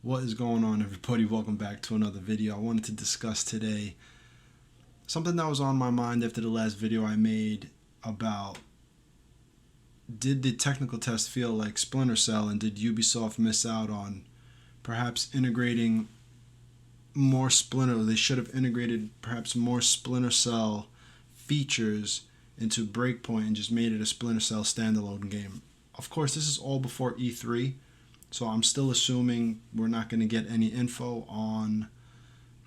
What is going on, everybody? Welcome back to another video. I wanted to discuss today something that was on my mind after the last video I made about did the technical test feel like Splinter Cell, and did Ubisoft miss out on perhaps integrating more Splinter? They should have integrated perhaps more Splinter Cell features into Breakpoint and just made it a Splinter Cell standalone game. Of course, this is all before E3. So I'm still assuming we're not going to get any info on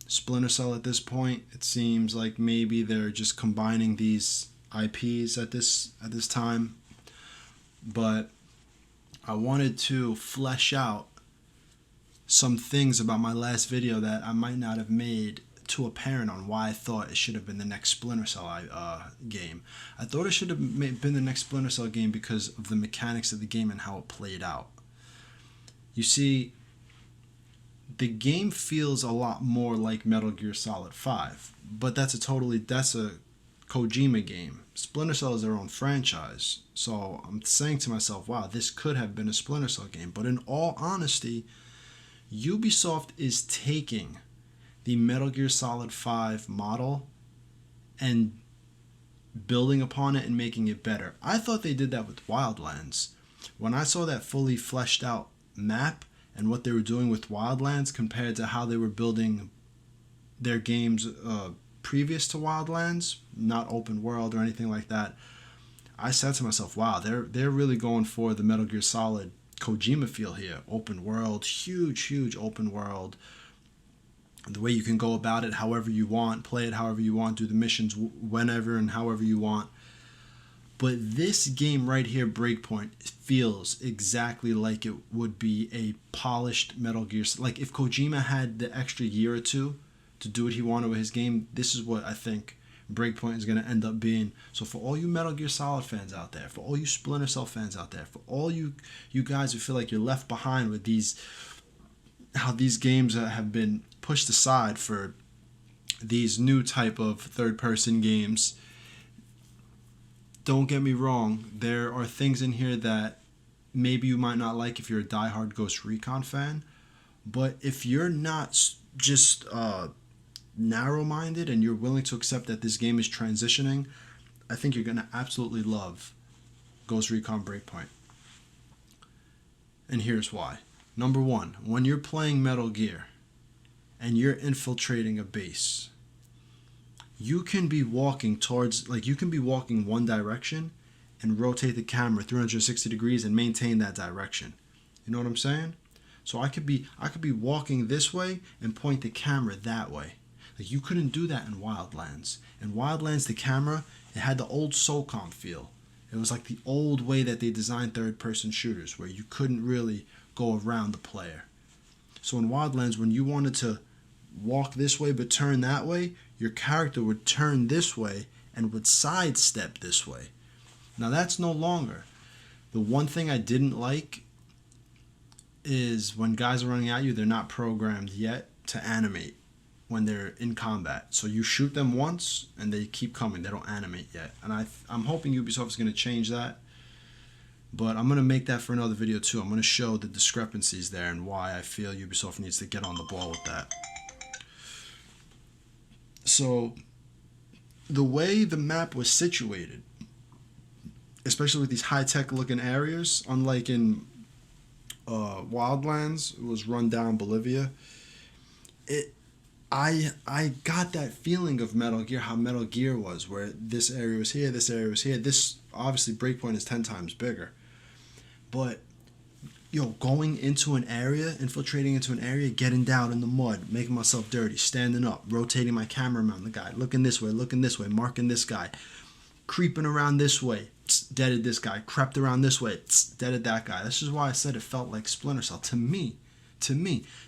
Splinter Cell at this point. It seems like maybe they're just combining these IPs at this time. But I wanted to flesh out some things about my last video that I might not have made too apparent on why I thought it should have been the next Splinter Cell game. I thought it should have been the next Splinter Cell game because of the mechanics of the game and how it played out. You see, the game feels a lot more like Metal Gear Solid 5, but that's a Kojima game. Splinter Cell is their own franchise, so I'm saying to myself, wow, this could have been a Splinter Cell game. But in all honesty, Ubisoft is taking the Metal Gear Solid 5 model and building upon it and making it better. I thought they did that with Wildlands. When I saw that fully fleshed out map and what they were doing with Wildlands compared to how they were building their games previous to Wildlands, not open world or anything like that, I said to myself, wow, they're really going for the Metal Gear Solid Kojima feel here. Open world, huge open world. The way you can go about it however you want, play it however you want, do the missions whenever and however you want. But this game right here, Breakpoint, feels exactly like it would be a polished Metal Gear. Like if Kojima had the extra year or two to do what he wanted with his game, this is what I think Breakpoint is going to end up being. So for all you Metal Gear Solid fans out there, for all you Splinter Cell fans out there, for all you guys who feel like you're left behind with how these games have been pushed aside for these new type of third-person games, don't get me wrong, there are things in here that maybe you might not like if you're a diehard Ghost Recon fan, but if you're not just narrow-minded and you're willing to accept that this game is transitioning, I think you're going to absolutely love Ghost Recon Breakpoint. And here's why. Number one, when you're playing Metal Gear and you're infiltrating a base, you can be walking one direction and rotate the camera 360 degrees and maintain that direction. You know what I'm saying? So I could be walking this way and point the camera that way. Like you couldn't do that in Wildlands. In Wildlands, the camera, it had the old SOCOM feel. It was like the old way that they designed third-person shooters, where you couldn't really go around the player. So in Wildlands, when you wanted to walk this way but turn that way, your character would turn this way and would sidestep this way. Now that's no longer. The one thing I didn't like is when guys are running at you, they're not programmed yet to animate when they're in combat. So you shoot them once and they keep coming. They don't animate yet. And I'm hoping Ubisoft is going to change that. But I'm going to make that for another video too. I'm going to show the discrepancies there and why I feel Ubisoft needs to get on the ball with that. So the way the map was situated, especially with these high-tech looking areas, unlike in Wildlands, it was run down Bolivia. I got that feeling of Metal Gear, how Metal Gear was, where this area was here, this area was here. This, obviously, Breakpoint is 10 times bigger. But, going into an area, infiltrating into an area, getting down in the mud, making myself dirty, standing up, rotating my camera around the guy, looking this way, marking this guy, creeping around this way, deaded this guy, crept around this way, deaded that guy. This is why I said it felt like Splinter Cell to me.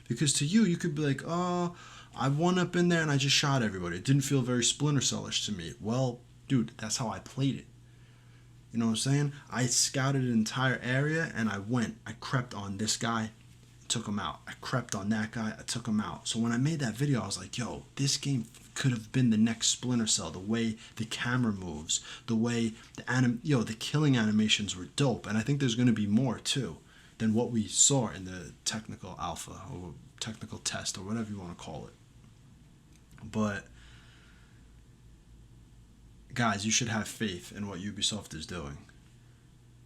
Because to you could be like, oh, I went up in there and I just shot everybody. It didn't feel very Splinter Cell-ish to me. Well, dude, that's how I played it. You know what I'm saying? I scouted an entire area and I crept on this guy, took him out. I crept on that guy, I took him out. So when I made that video, I was like, yo, this game could have been the next Splinter Cell. The way the camera moves, the way the killing animations were dope. And I think there's going to be more too. than what we saw in the technical alpha or technical test or whatever you want to call it. But guys, you should have faith in what Ubisoft is doing.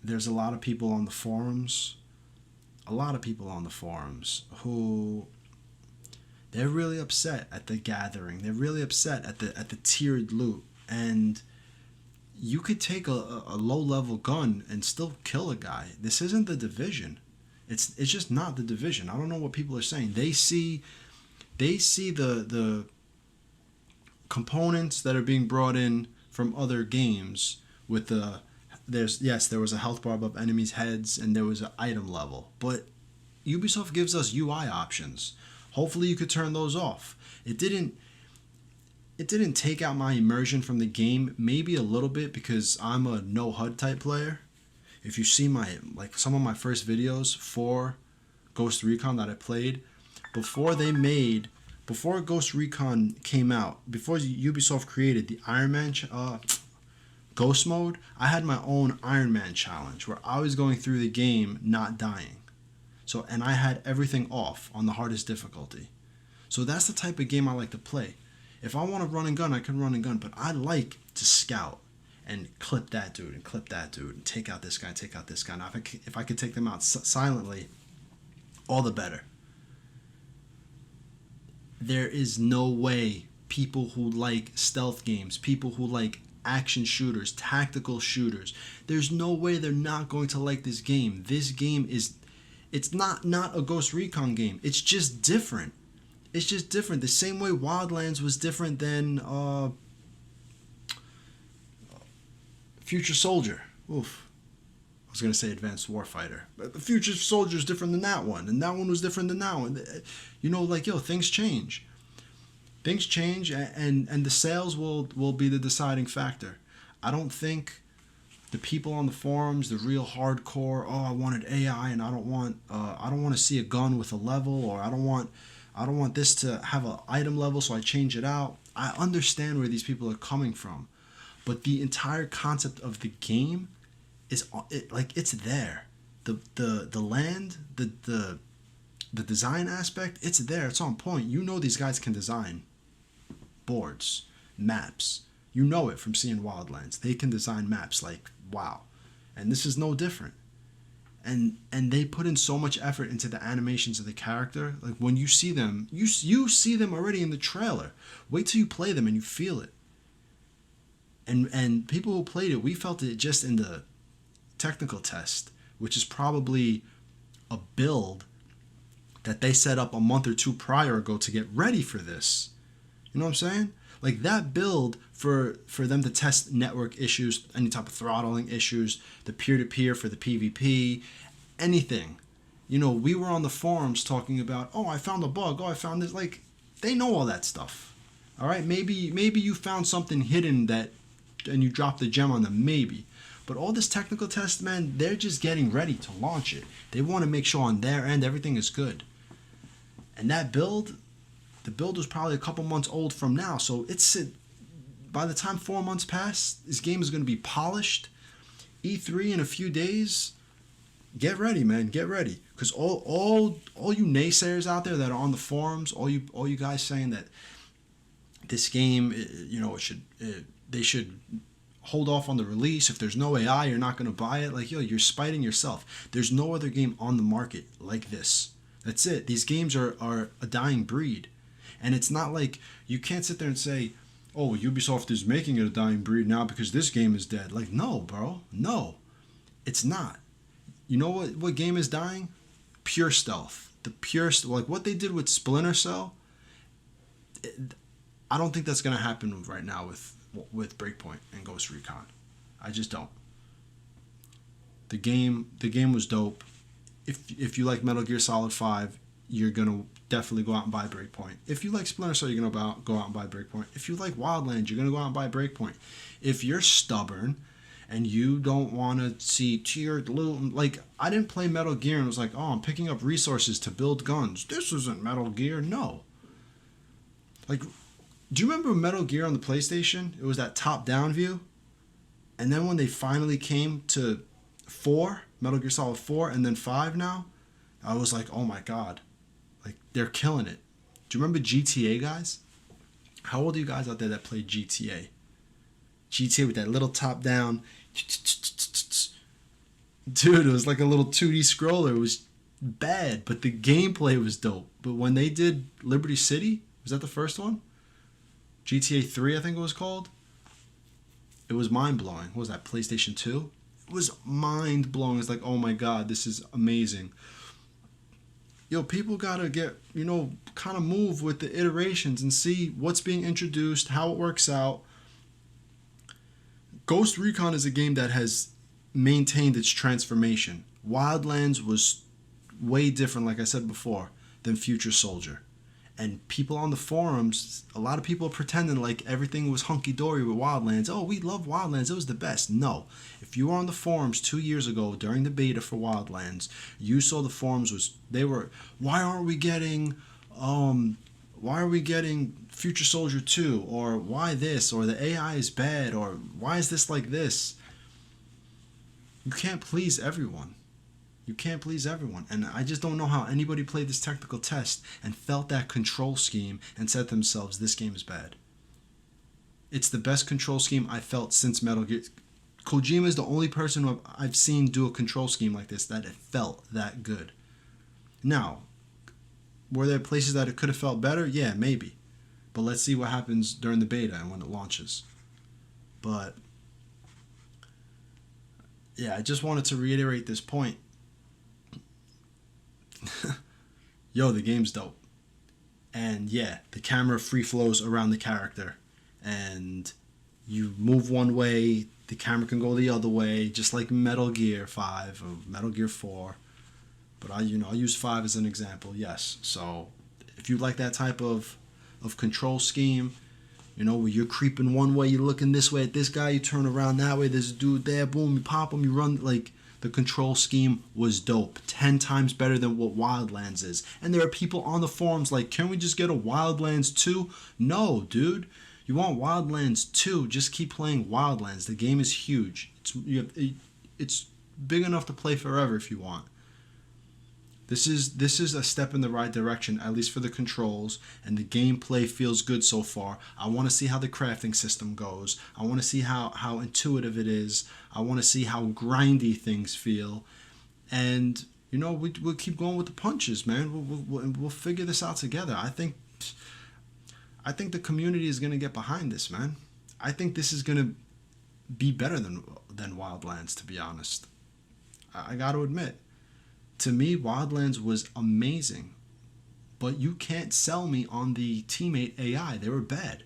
There's a lot of people on the forums, who they're really upset at the gathering. They're really upset at the tiered loot. And you could take a low-level gun and still kill a guy. This isn't the Division. It's just not the Division. I don't know what people are saying. They see the components that are being brought in from other games with there was a health bar above enemies' heads and there was an item level. But Ubisoft gives us UI options. Hopefully you could turn those off. It didn't take out my immersion from the game, maybe a little bit because I'm a no HUD type player. If you see some of my first videos for Ghost Recon that I played, before Ghost Recon came out, before Ubisoft created the Iron Man Ghost mode, I had my own Iron Man challenge where I was going through the game not dying. And I had everything off on the hardest difficulty. So that's the type of game I like to play. If I want to run and gun, I can run and gun, but I like to scout and clip that dude and take out this guy, take out this guy. Now, if I could take them out silently, all the better. There is no way people who like stealth games, people who like action shooters, tactical shooters, there's no way they're not going to like this game. This game it's not a Ghost Recon game. It's just different. It's just different. The same way Wildlands was different than Future Soldier. Oof. I was going to say Advanced Warfighter. But the Future Soldier is different than that one. And that one was different than that one. Things change. Things change, and the sales will be the deciding factor. I don't think the people on the forums, the real hardcore, I wanted AI and I don't want to see a gun with a level, or I don't want this to have an item level, so I change it out. I understand where these people are coming from, but the entire concept of the game is it's there. The land, the design aspect, it's there. It's on point. You know these guys can design boards, maps. You know it from seeing Wildlands. They can design maps like wow, and this is no different. And they put in so much effort into the animations of the character. Like when you see them, you see them already in the trailer. Wait till you play them and you feel it. And people who played it, we felt it just in the technical test, which is probably a build that they set up a month or two prior ago to get ready for this. You know what I'm saying? Like that build for them to test network issues, any type of throttling issues, the peer-to-peer for the PvP, anything. We were on the forums talking about, I found a bug, I found this. Like, they know all that stuff. All right, maybe you found something hidden and you dropped the gem on them, maybe. But all this technical test, man, they're just getting ready to launch it. They want to make sure on their end everything is good. And that build, the build was probably a couple months old from now, so by the time 4 months pass, this game is going to be polished. E3 in a few days. Get ready, man. Get ready, because all you naysayers out there that are on the forums, all you guys saying that this game, they should hold off on the release. If there's no AI, you're not going to buy it. Like, you're spiting yourself. There's no other game on the market like this. That's it. These games are a dying breed. And it's not like you can't sit there and say, Ubisoft is making it a dying breed now because this game is dead. Like, no, bro. No, it's not. You know what game is dying? Pure stealth. Like what they did with Splinter Cell. I don't think that's going to happen right now with Breakpoint and Ghost Recon. I just don't. The game was dope. If you like Metal Gear Solid 5, you're going to definitely go out and buy Breakpoint. If you like Splinter Cell, you're going to go out and buy Breakpoint. If you like Wildlands, you're going to go out and buy Breakpoint. If you're stubborn and you don't want to see tiered loot, like I didn't play Metal Gear and was like, I'm picking up resources to build guns. This isn't Metal Gear. No. Like, do you remember Metal Gear on the PlayStation? It was that top-down view. And then when they finally came to 4, Metal Gear Solid 4, and then 5 now, I was like, oh my god. Like, they're killing it. Do you remember GTA, guys? How old are you guys out there that played GTA? GTA with that little top down. Dude, it was like a little 2D scroller. It was bad, but the gameplay was dope. But when they did Liberty City, was that the first one? GTA 3, I think it was called. It was mind-blowing. What was that, PlayStation 2? It was mind-blowing. It's like, oh my god, this is amazing. Yo, people gotta get, kind of move with the iterations and see what's being introduced, how it works out. Ghost Recon is a game that has maintained its transformation. Wildlands was way different, like I said before, than Future Soldier. And people on the forums, a lot of people are pretending like everything was hunky-dory with Wildlands. Oh, we love Wildlands. It was the best. No. If you were on the forums 2 years ago during the beta for Wildlands, you saw the forums why aren't we getting Future Soldier 2? Or why this? Or the AI is bad? Or why is this like this? You can't please everyone. You can't please everyone. And I just don't know how anybody played this technical test and felt that control scheme and said to themselves, this game is bad. It's the best control scheme I felt since Metal Gear. Kojima is the only person who I've seen do a control scheme like this that it felt that good. Now, were there places that it could have felt better? Yeah, maybe. But let's see what happens during the beta and when it launches. But yeah, I just wanted to reiterate this point. Yo, the game's dope. And yeah, the camera free flows around the character. And you move one way, the camera can go the other way, just like Metal Gear 5 or Metal Gear 4. But I'll use 5 as an example, yes. So if you like that type of control scheme, where you're creeping one way, you're looking this way at this guy, you turn around that way, there's a dude there, boom, you pop him, you run, like, the control scheme was dope. 10 times better than what Wildlands is. And there are people on the forums like, can we just get a Wildlands 2? No, dude. You want Wildlands 2, just keep playing Wildlands. The game is huge. It's big enough to play forever if you want. This is a step in the right direction, at least for the controls, and the gameplay feels good so far. I want to see how the crafting system goes. I want to see how intuitive it is. I want to see how grindy things feel. And, we'll keep going with the punches, man. We'll figure this out together. I think the community is going to get behind this, man. I think this is going to be better than Wildlands, to be honest. I got to admit. To me, Wildlands was amazing. But you can't sell me on the teammate AI. They were bad.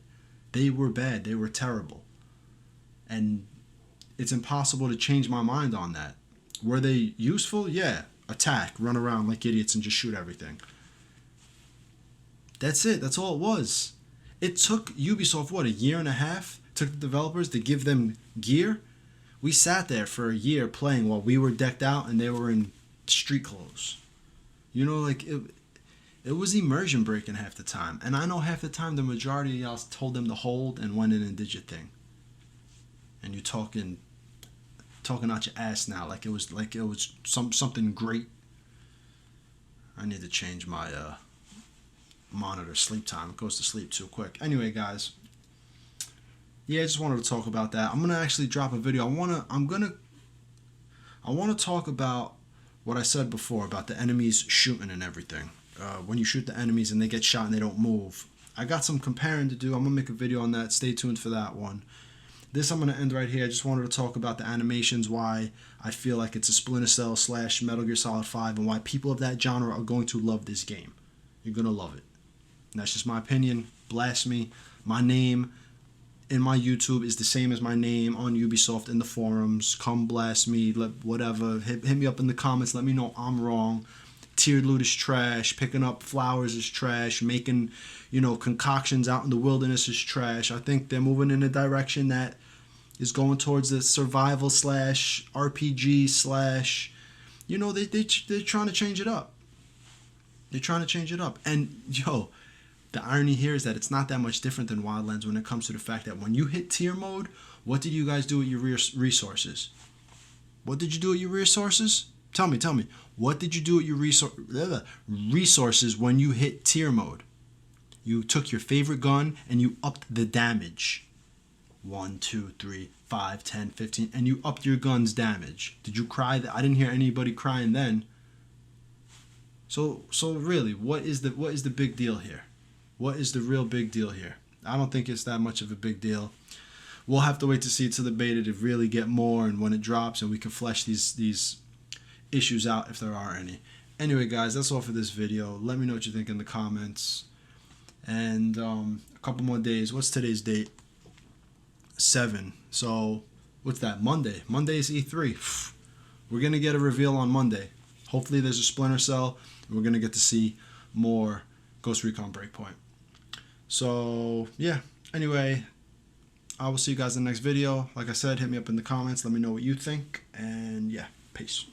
They were bad. They were terrible. And it's impossible to change my mind on that. Were they useful? Yeah. Attack, run around like idiots and just shoot everything. That's it. That's all it was. It took Ubisoft, a year and a half? Took the developers to give them gear? We sat there for a year playing while we were decked out and they were in street clothes. It was immersion breaking half the time. And I know half the time the majority of y'all told them to hold and went in and did your thing. And you're talking out your ass now like it was something great. I need to change my monitor sleep time. It goes to sleep too quick. Anyway, guys. Yeah, I just wanted to talk about that. I'm gonna actually drop a video. I wanna talk about what I said before about the enemies shooting and everything. When you shoot the enemies and they get shot and they don't move. I got some comparing to do. I'm going to make a video on that. Stay tuned for that one. This I'm going to end right here. I just wanted to talk about the animations, why I feel like it's a Splinter Cell / Metal Gear Solid 5, and why people of that genre are going to love this game. You're going to love it. And that's just my opinion. Blast me. My name in my YouTube is the same as my name on Ubisoft in the forums. Come blast me, whatever. Hit me up in the comments. Let me know I'm wrong. Tiered loot is trash. Picking up flowers is trash. Making, concoctions out in the wilderness is trash. I think they're moving in a direction that is going towards the survival / RPG / they're trying to change it up. They're trying to change it up. And, the irony here is that it's not that much different than Wildlands when it comes to the fact that when you hit tier mode, what did you guys do with your resources? What did you do with your resources? Tell me. What did you do with your resources when you hit tier mode? You took your favorite gun and you upped the damage. 1, 2, 3, 5, 10, 15, and you upped your gun's damage. Did you cry? I didn't hear anybody crying then. So really, what is the big deal here? What is the real big deal here? I don't think it's that much of a big deal. We'll have to wait to see it to the beta to really get more, and when it drops, and we can flesh these issues out if there are any. Anyway, guys, that's all for this video. Let me know what you think in the comments. And a couple more days. What's today's date? 7. So what's that? Monday. Monday is E3. We're gonna get a reveal on Monday. Hopefully there's a Splinter cell. We're gonna get to see more Ghost Recon Breakpoint. So yeah. Anyway, I will see you guys in the next video. Like I said, hit me up in the comments. Let me know what you think. And yeah, peace.